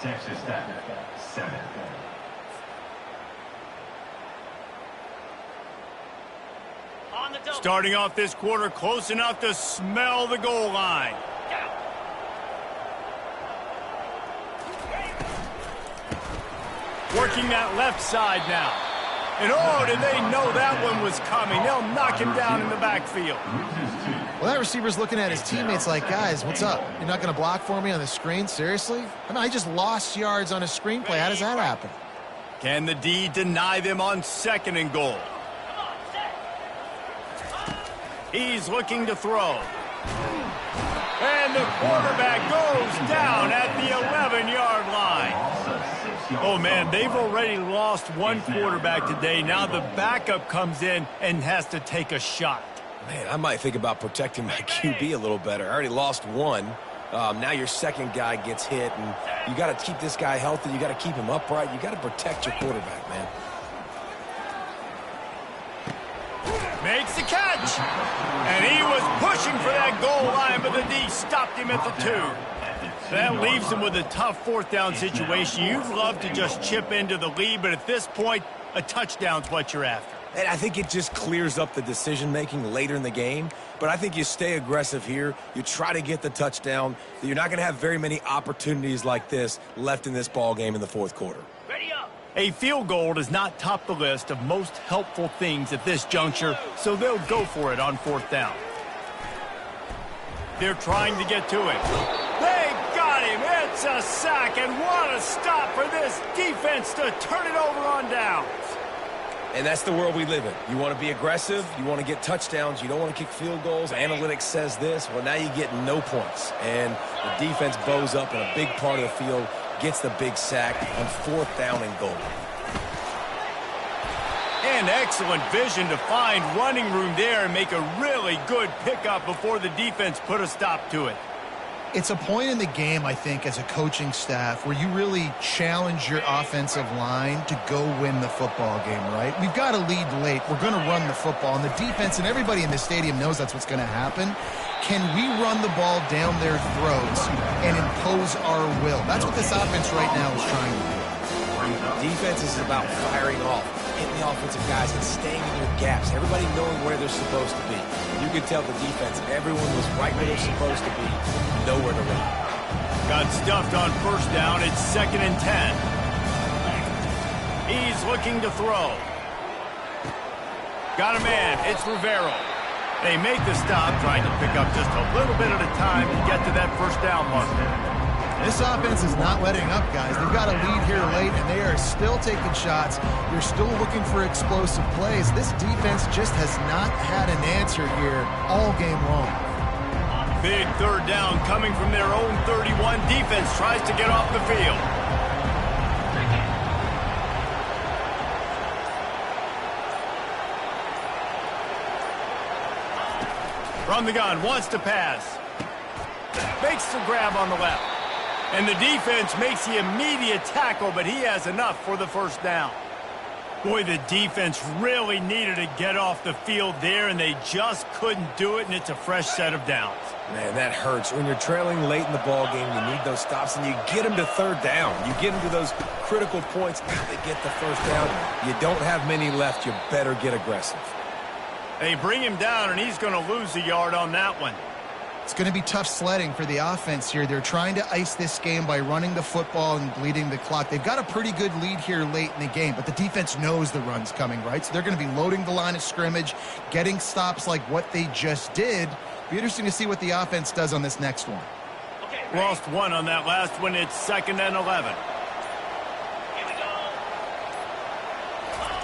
Texas Tech 7. On the double. Starting off this quarter close enough to smell the goal line. Working that left side now. And oh, did they know that one was coming? They'll knock him down in the backfield. Well, that receiver's looking at his teammates like, guys, what's up? You're not going to block for me on the screen? Seriously? I mean, I just lost yards on a screenplay. How does that happen? Can the D deny them on 2nd and goal? He's looking to throw. And the quarterback goes down at the 11-yard line. Oh, man, they've already lost one quarterback today. Now the backup comes in and has to take a shot. Man, I might think about protecting my QB a little better. I already lost one. Now your second guy gets hit, and you got to keep this guy healthy. You got to keep him upright. You got to protect your quarterback, man. Makes the catch. And he was pushing for that goal line, but the D stopped him at the 2. That leaves him with a tough 4th down situation. You'd love to just chip into the lead, but at this point, a touchdown's what you're after. And I think it just clears up the decision-making later in the game. But I think you stay aggressive here. You try to get the touchdown. You're not going to have very many opportunities like this left in this ball game in the 4th quarter. Ready up. A field goal does not top the list of most helpful things at this juncture, so they'll go for it on 4th down. They're trying to get to it. They got him. It's a sack, and what a stop for this defense to turn it over on downs. And that's the world we live in. You want to be aggressive. You want to get touchdowns. You don't want to kick field goals. Analytics says this. Well, now you get no points. And the defense bows up in a big part of the field, gets the big sack on 4th down and goal. And excellent vision to find running room there and make a really good pickup before the defense put a stop to it. It's a point in the game, I think, as a coaching staff where you really challenge your offensive line to go win the football game, right? We've got to lead late. We're going to run the football. And the defense and everybody in the stadium knows that's what's going to happen. Can we run the ball down their throats and impose our will? That's what this offense right now is trying to do. Defense is about firing off, hitting the offensive guys and staying in your gaps. Everybody knowing where they're supposed to be. You could tell the defense, everyone was right where they're supposed to be, nowhere to run. Got stuffed on 1st down. It's 2nd and 10. He's looking to throw. Got a man. It's Rivero. They make the stop, trying to pick up just a little bit at a time to get to that 1st down marker. This offense is not letting up, guys. They've got a lead here late, and they are still taking shots. They're still looking for explosive plays. This defense just has not had an answer here all game long. Big 3rd down coming from their own 31. Defense tries to get off the field. From the gun, wants to pass. Makes the grab on the left. And the defense makes the immediate tackle, but he has enough for the 1st down. Boy, the defense really needed to get off the field there, and they just couldn't do it, and it's a fresh set of downs. Man, that hurts. When you're trailing late in the ball game, you need those stops, and you get them to 3rd down. You get them to those critical points, got to get the 1st down. You don't have many left. You better get aggressive. They bring him down, and he's going to lose a yard on that one. It's going to be tough sledding for the offense here. They're trying to ice this game by running the football and bleeding the clock. They've got a pretty good lead here late in the game, but the defense knows the run's coming, right? So they're going to be loading the line of scrimmage, getting stops like what they just did. Be interesting to see what the offense does on this next one. Okay, Lost one on that last one. It's 2nd and 11. here we go.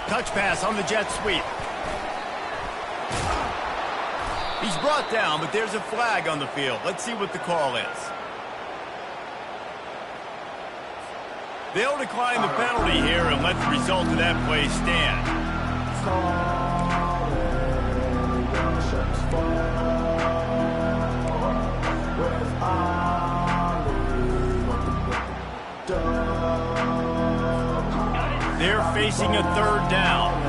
Touch pass on the jet sweep. He's brought down, but there's a flag on the field. Let's see what the call is. They'll decline the penalty here and let the result of that play stand. They're facing a third down.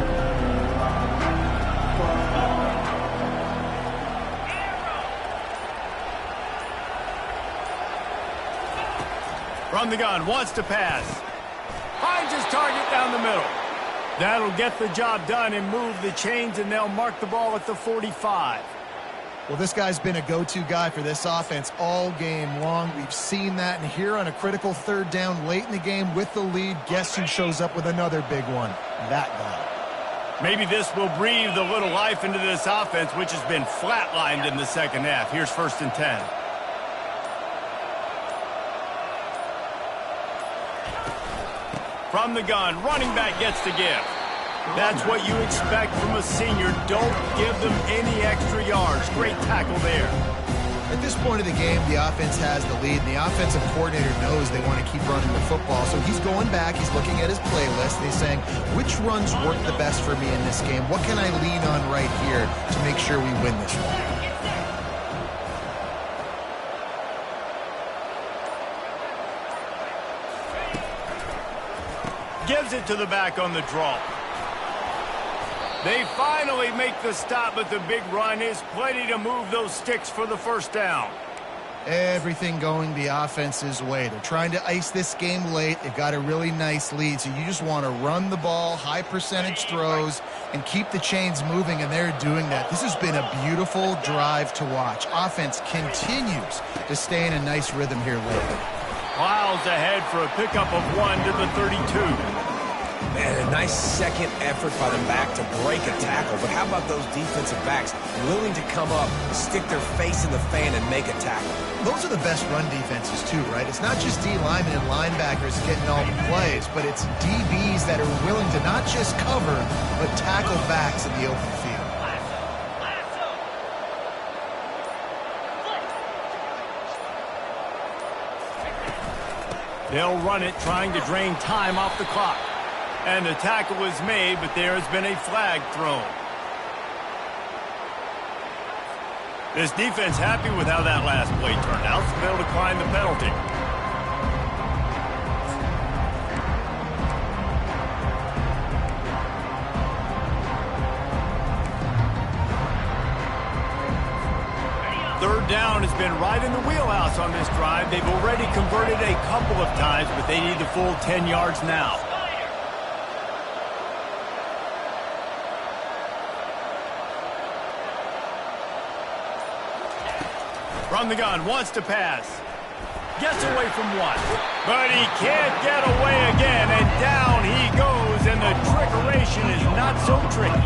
From the gun, wants to pass. Finds his target down the middle. That'll get the job done and move the chains, and they'll mark the ball at the 45. Well, this guy's been a go-to guy for this offense all game long. We've seen that, and here on a critical third down late in the game with the lead, guess who shows up with another big one? That guy. Maybe this will breathe a little life into this offense, which has been flatlined in the second half. Here's 1st and 10. From the gun, running back gets the give. That's what you expect from a senior. Don't give them any extra yards. Great tackle there. At this point of the game, the offense has the lead, and the offensive coordinator knows they want to keep running the football. So he's going back, he's looking at his playlist, and he's saying, which runs work the best for me in this game? What can I lean on right here to make sure we win this one? Gives it to the back on the draw. They finally make the stop, but the big run is plenty to move those sticks for the 1st down. Everything going the offense's way. They're trying to ice this game late. They've got a really nice lead, so you just want to run the ball, high percentage throws, and keep the chains moving, and they're doing that. This has been a beautiful drive to watch. Offense continues to stay in a nice rhythm here lately. Miles ahead for a pickup of 1 to the 32. Man, a nice second effort by the back to break a tackle. But how about those defensive backs willing to come up, stick their face in the fan, and make a tackle? Those are the best run defenses, too, right? It's not just D linemen and linebackers getting all the plays, but it's DBs that are willing to not just cover, but tackle backs in the open field. They'll run it, trying to drain time off the clock. And the tackle was made, but there has been a flag thrown. This defense happy with how that last play turned out, so they'll decline the penalty. Third down has been right in the wheelhouse on this drive. They've already converted a couple of times, but they need the full 10 yards now. From the gun, wants to pass. Gets away from one. But he can't get away again, and down he goes, and the trickeration is not so tricky.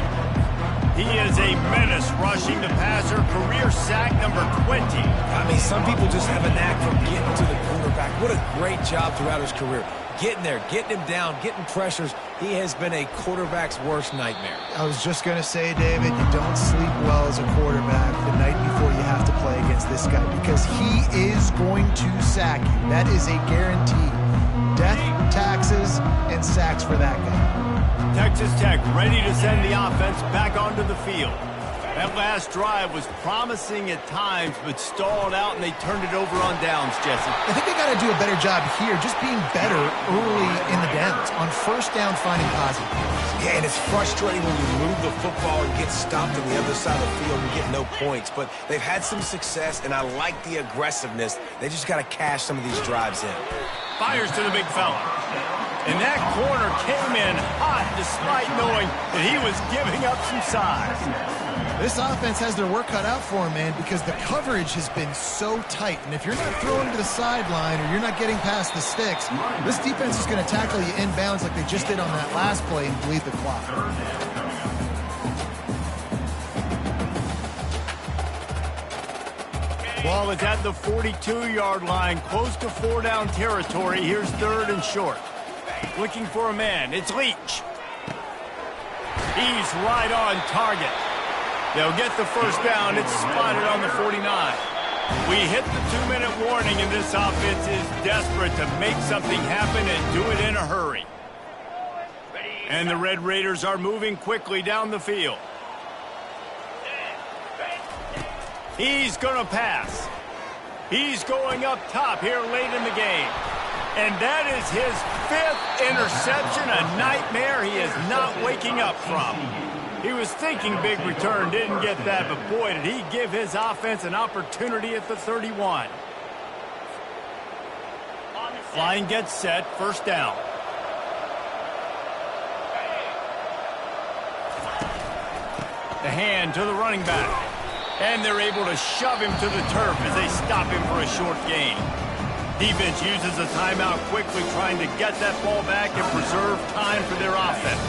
He is a menace rushing the passer, career sack number 20. I mean, some people just have a knack for getting to the quarterback. What a great job throughout his career. Getting there, getting him down, getting pressures. He has been a quarterback's worst nightmare. I was just going to say, David, you don't sleep well as a quarterback the night before you have to play against this guy because he is going to sack you. That is a guarantee. Death, taxes, and sacks for that guy. Texas Tech ready to send the offense back onto the field. That last drive was promising at times, but stalled out, and they turned it over on downs, Jesse. I think they got to do a better job here, just being better early in the downs, on 1st down finding positive plays. Yeah, and it's frustrating when you move the football and get stopped on the other side of the field and get no points. But they've had some success, and I like the aggressiveness. They just got to cash some of these drives in. Fires to the big fella. And that corner came in hot despite knowing that he was giving up some size. This offense has their work cut out for them, man, because the coverage has been so tight. And if you're not throwing to the sideline or you're not getting past the sticks, this defense is going to tackle you inbounds like they just did on that last play and bleed the clock. Ball is at the 42-yard line, close to 4-down territory. Here's 3rd and short. Looking for a man. It's Leach. He's right on target. They'll get the 1st down. It's spotted on the 49. We hit the 2-minute warning, and this offense is desperate to make something happen and do it in a hurry. And the Red Raiders are moving quickly down the field. He's going to pass. He's going up top here late in the game. And that is his 5th interception, a nightmare he is not waking up from. He was thinking big return, didn't get that, but boy, did he give his offense an opportunity at the 31. Line gets set, first down. The hand to the running back. And they're able to shove him to the turf as they stop him for a short gain. Defense uses a timeout quickly, trying to get that ball back and preserve time for their offense.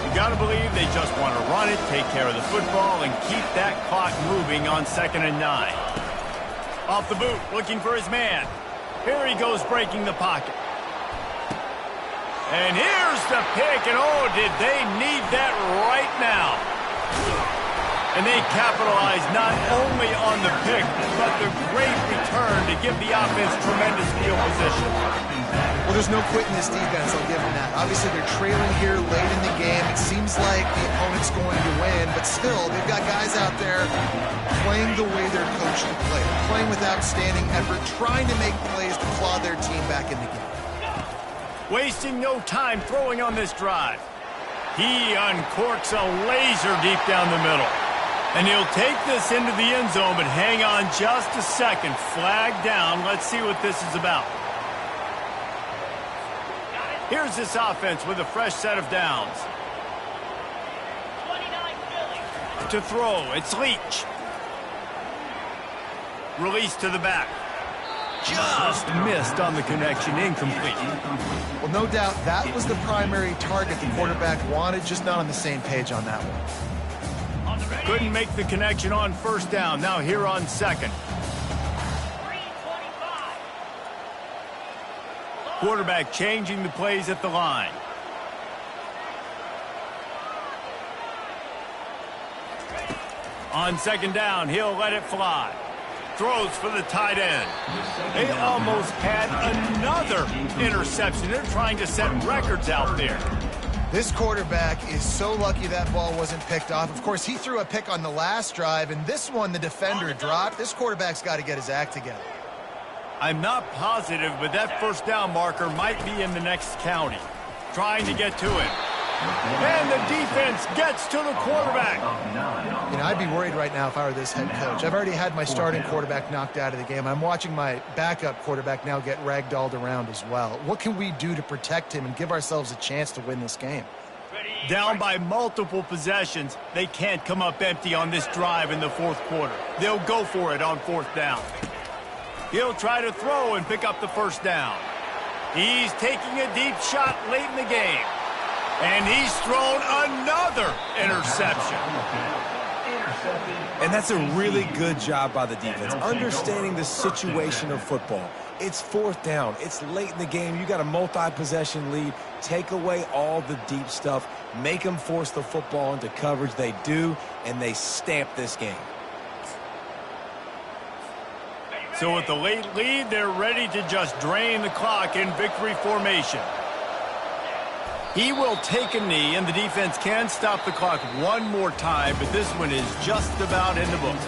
You got to believe they just want to run it, take care of the football, and keep that clock moving on 2nd and 9. Off the boot, looking for his man. Here he goes, breaking the pocket. And here's the pick, and oh, did they need that right now. And they capitalize not only on the pick, but the great return to give the offense tremendous field position. Well, there's no quitting this defense, I'll give them that. Obviously, they're trailing here late in the game. It seems like the opponent's going to win, but still, they've got guys out there playing the way they're coached to play, playing with outstanding effort, trying to make plays to claw their team back in the game. Wasting no time throwing on this drive. He uncorks a laser deep down the middle. And he'll take this into the end zone, but hang on just a second. Flag down. Let's see what this is about. Here's this offense with a fresh set of downs. To throw, it's Leach. Release to the back. Just missed on the connection, incomplete. Well, no doubt that was the primary target the quarterback wanted, just not on the same page on that one. Couldn't make the connection on first down. Now here on 2nd. Quarterback changing the plays at the line. On 2nd down, he'll let it fly. Throws for the tight end. They almost had another interception. They're trying to set records out there. This quarterback is so lucky that ball wasn't picked off. Of course, he threw a pick on the last drive, and this one the defender dropped. This quarterback's got to get his act together. I'm not positive, but that first down marker might be in the next county. Trying to get to it. And the defense gets to the quarterback. You know, I'd be worried right now if I were this head coach. I've already had my starting quarterback knocked out of the game. I'm watching my backup quarterback now get ragdolled around as well. What can we do to protect him and give ourselves a chance to win this game? Down by multiple possessions, they can't come up empty on this drive in the 4th quarter. They'll go for it on 4th down. He'll try to throw and pick up the first down. He's taking a deep shot late in the game. And he's thrown another interception. And that's a really good job by the defense, understanding the situation of football. It's 4th down. It's late in the game. You got a multi-possession lead. Take away all the deep stuff. Make them force the football into coverage. They do, and they stamp this game. So with the late lead, they're ready to just drain the clock in victory formation. He will take a knee, and the defense can stop the clock one more time, but this one is just about in the books.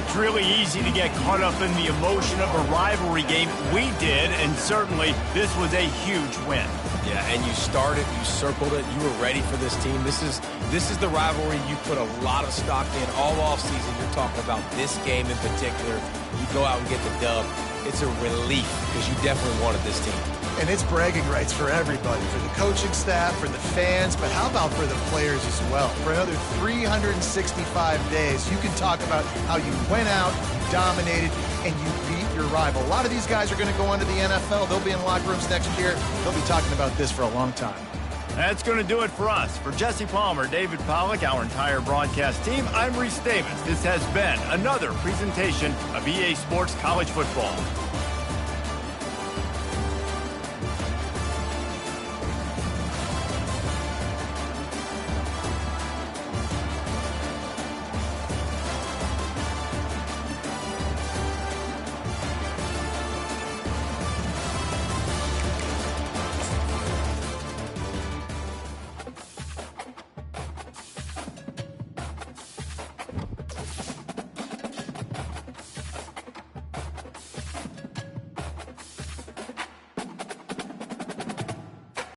It's really easy to get caught up in the emotion of a rivalry game. We did, and certainly this was a huge win. Yeah, and you started, you circled it, you were ready for this team. This is the rivalry you put a lot of stock in all offseason. You're talking about this game in particular. You go out and get the dub. It's a relief because you definitely wanted this team. And it's bragging rights for everybody, for the coaching staff, for the fans, but how about for the players as well? For another 365 days, you can talk about how you went out, dominated, and you beat your rival. A lot of these guys are going to go on to the NFL. They'll be in locker rooms next year. They'll be talking about this for a long time. That's going to do it for us. For Jesse Palmer, David Pollack, our entire broadcast team, I'm Reese Davis. This has been another presentation of EA Sports College Football.